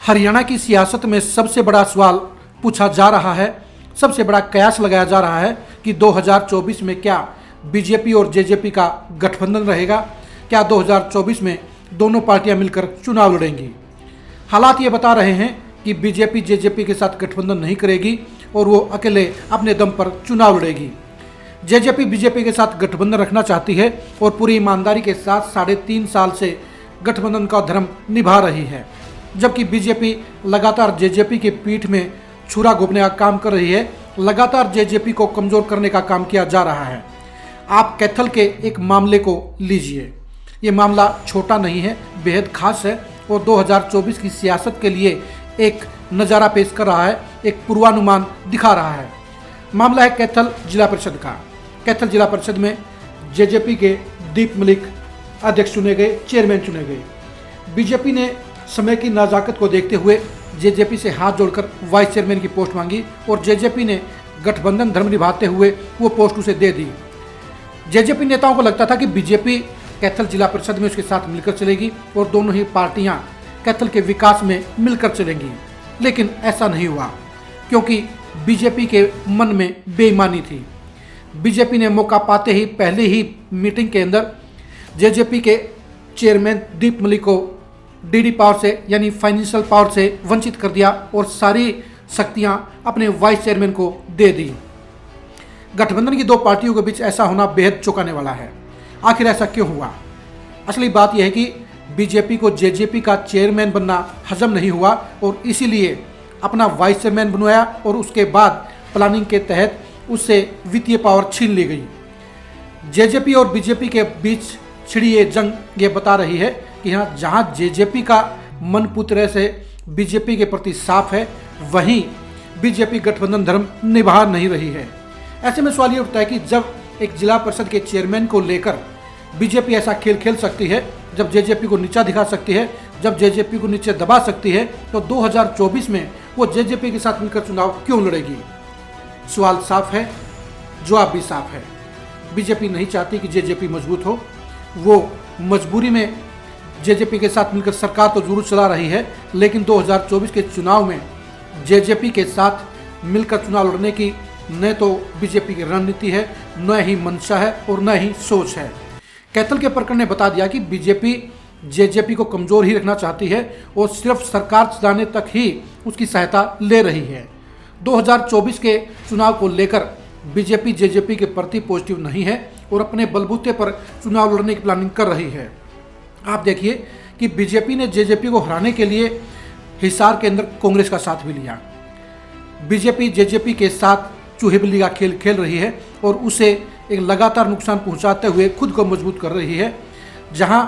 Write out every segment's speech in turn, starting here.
हरियाणा की सियासत में सबसे बड़ा सवाल पूछा जा रहा है, सबसे बड़ा कयास लगाया जा रहा है कि 2024 में क्या बीजेपी और जेजेपी का गठबंधन रहेगा। क्या 2024 में दोनों पार्टियां मिलकर चुनाव लड़ेंगी। हालात ये बता रहे हैं कि बीजेपी जेजेपी के साथ गठबंधन नहीं करेगी और वो अकेले अपने दम पर चुनाव लड़ेगी। जेजेपी बीजेपी के साथ गठबंधन रखना चाहती है और पूरी ईमानदारी के साथ 3.5 साल से गठबंधन का धर्म निभा रही है, जबकि बीजेपी लगातार जेजेपी की पीठ में छुरा घोंपने का काम कर रही है। लगातार जेजेपी को कमजोर करने का काम किया जा रहा है। आप कैथल के एक मामले को लीजिए। ये मामला छोटा नहीं है, बेहद खास है और 2024 की सियासत के लिए एक नज़ारा पेश कर रहा है, एक पूर्वानुमान दिखा रहा है। मामला है कैथल जिला परिषद का। कैथल जिला परिषद में जेजेपी के दीप मलिक अध्यक्ष चुने गए, चेयरमैन चुने गए। बीजेपी ने समय की नाजाकत को देखते हुए जेजेपी से हाथ जोड़कर वाइस चेयरमैन की पोस्ट मांगी और जेजेपी ने गठबंधन धर्म निभाते हुए वो पोस्ट उसे दे दी। जेजेपी नेताओं को लगता था कि बीजेपी कैथल जिला परिषद में उसके साथ मिलकर चलेगी और दोनों ही पार्टियां कैथल के विकास में मिलकर चलेंगी, लेकिन ऐसा नहीं हुआ क्योंकि बीजेपी के मन में बेईमानी थी। बीजेपी ने मौका पाते ही पहले ही मीटिंग के अंदर जेजेपी के चेयरमैन दीप मलिक को डीडी पावर से यानी फाइनेंशियल पावर से वंचित कर दिया और सारी शक्तियां अपने वाइस चेयरमैन को दे दी। गठबंधन की दो पार्टियों के बीच ऐसा होना बेहद चौंकाने वाला है। आखिर ऐसा क्यों हुआ? असली बात यह है कि बीजेपी को जेजेपी का चेयरमैन बनना हजम नहीं हुआ और इसीलिए अपना वाइस चेयरमैन बनवाया और उसके बाद प्लानिंग के तहत उससे वित्तीय पावर छीन ली गई। जेजेपी और बीजेपी के बीच छिड़ी ये जंग ये बता रही है कि यहाँ जहाँ जेजेपी का मन पूरी तरह से बीजेपी के प्रति साफ है, वहीं बीजेपी गठबंधन धर्म निभा नहीं रही है। ऐसे में सवाल ये उठता है कि जब एक जिला परिषद के चेयरमैन को लेकर बीजेपी ऐसा खेल खेल सकती है, जब जेजेपी को नीचा दिखा सकती है, जब जेजेपी को नीचे दबा सकती है, तो 2024 में वो जेजेपी के साथ मिलकर चुनाव क्यों लड़ेगी? सवाल साफ है, जवाब भी साफ है। बीजेपी नहीं चाहती कि जेजेपी मजबूत हो। वो मजबूरी में जेजेपी के साथ मिलकर सरकार तो जरूर चला रही है, लेकिन 2024 के चुनाव में जेजेपी के साथ मिलकर चुनाव लड़ने की न तो बीजेपी की रणनीति है, न ही मंशा है और न ही सोच है। कैथल के प्रकरण ने बता दिया कि बीजेपी जेजेपी को कमजोर ही रखना चाहती है और सिर्फ सरकार चलाने तक ही उसकी सहायता ले रही है। 2024 के चुनाव को लेकर बीजेपी जेजेपी के प्रति पॉजिटिव नहीं है और अपने बलबूते पर चुनाव लड़ने की प्लानिंग कर रही है। आप देखिए कि बीजेपी ने जेजेपी को हराने के लिए हिसार के अंदर कांग्रेस का साथ भी लिया। बीजेपी जेजेपी के साथ चूहे बिल्ली का खेल खेल रही है और उसे एक लगातार नुकसान पहुंचाते हुए खुद को मजबूत कर रही है। जहां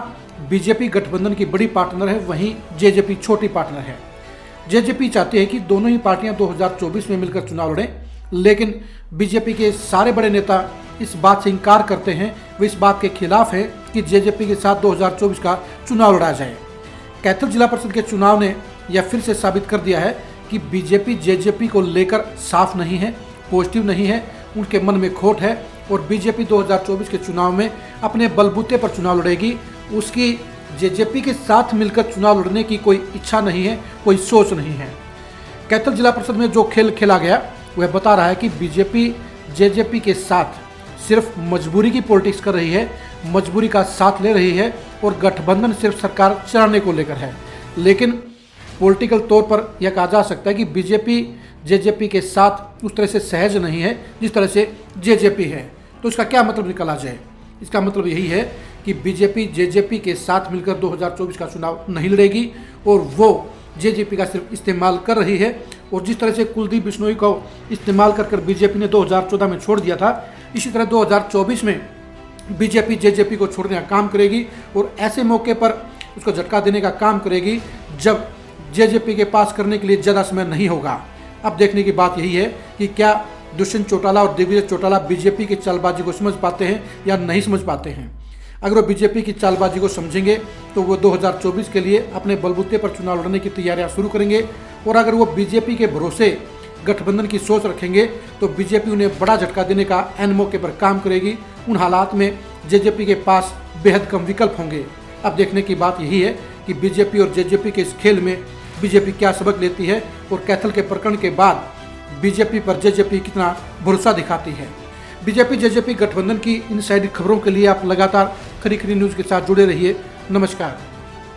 बीजेपी गठबंधन की बड़ी पार्टनर है, वहीं जेजेपी छोटी पार्टनर है। जेजेपी चाहती है कि दोनों ही पार्टियां 2024 में मिलकर चुनाव लड़ें, लेकिन बीजेपी के सारे बड़े नेता इस बात से इनकार करते हैं। वे इस बात के खिलाफ है कि जेजेपी के साथ 2024 का चुनाव लड़ा जाए। कैथल जिला परिषद के चुनाव ने यह फिर से साबित कर दिया है कि बीजेपी जेजेपी को लेकर साफ नहीं है, पॉजिटिव नहीं है, उनके मन में खोट है और बीजेपी 2024 के चुनाव में अपने बलबूते पर चुनाव लड़ेगी। उसकी जेजेपी के साथ मिलकर चुनाव लड़ने की कोई इच्छा नहीं है, कोई सोच नहीं है। कैथल जिला परिषद में जो खेल खेला गया वह बता रहा है कि बीजेपी जेजेपी के साथ सिर्फ मजबूरी की पॉलिटिक्स कर रही है, मजबूरी का साथ ले रही है और गठबंधन सिर्फ सरकार चलाने को लेकर है। लेकिन पॉलिटिकल तौर पर यह कहा जा सकता है कि बीजेपी जेजेपी के साथ उस तरह से सहज नहीं है जिस तरह से जेजेपी है। तो इसका क्या मतलब निकला जाए? इसका मतलब यही है कि बीजेपी जेजेपी के साथ मिलकर 2024 का चुनाव नहीं लड़ेगी और वो जेजेपी का सिर्फ इस्तेमाल कर रही है। और जिस तरह से कुलदीप बिश्नोई को इस्तेमाल कर बीजेपी ने 2014 में छोड़ दिया था, इसी तरह 2024 में बीजेपी जेजेपी को छोड़ने का काम करेगी और ऐसे मौके पर उसको झटका देने का काम करेगी जब जेजेपी के पास करने के लिए ज़्यादा समय नहीं होगा। अब देखने की बात यही है कि क्या दुष्यंत चौटाला और दिग्विजय चौटाला बीजेपी की चालबाजी को समझ पाते हैं या नहीं समझ पाते हैं। अगर वो बीजेपी की चालबाजी को समझेंगे तो वो 2024 के लिए अपने बलबूते पर चुनाव लड़ने की तैयारियां शुरू करेंगे और अगर वो बीजेपी के भरोसे गठबंधन की सोच रखेंगे तो बीजेपी उन्हें बड़ा झटका देने का एन मौके पर काम करेगी। उन हालात में जेजेपी के पास बेहद कम विकल्प होंगे। अब देखने की बात यही है कि बीजेपी और जेजेपी के इस खेल में बीजेपी क्या सबक लेती है और कैथल के प्रकरण के बाद बीजेपी पर जेजेपी कितना भरोसा दिखाती है। बीजेपी जेजेपी गठबंधन की इनसाइड खबरों के लिए आप लगातार खरी खरी न्यूज़ के साथ जुड़े रहिए। नमस्कार।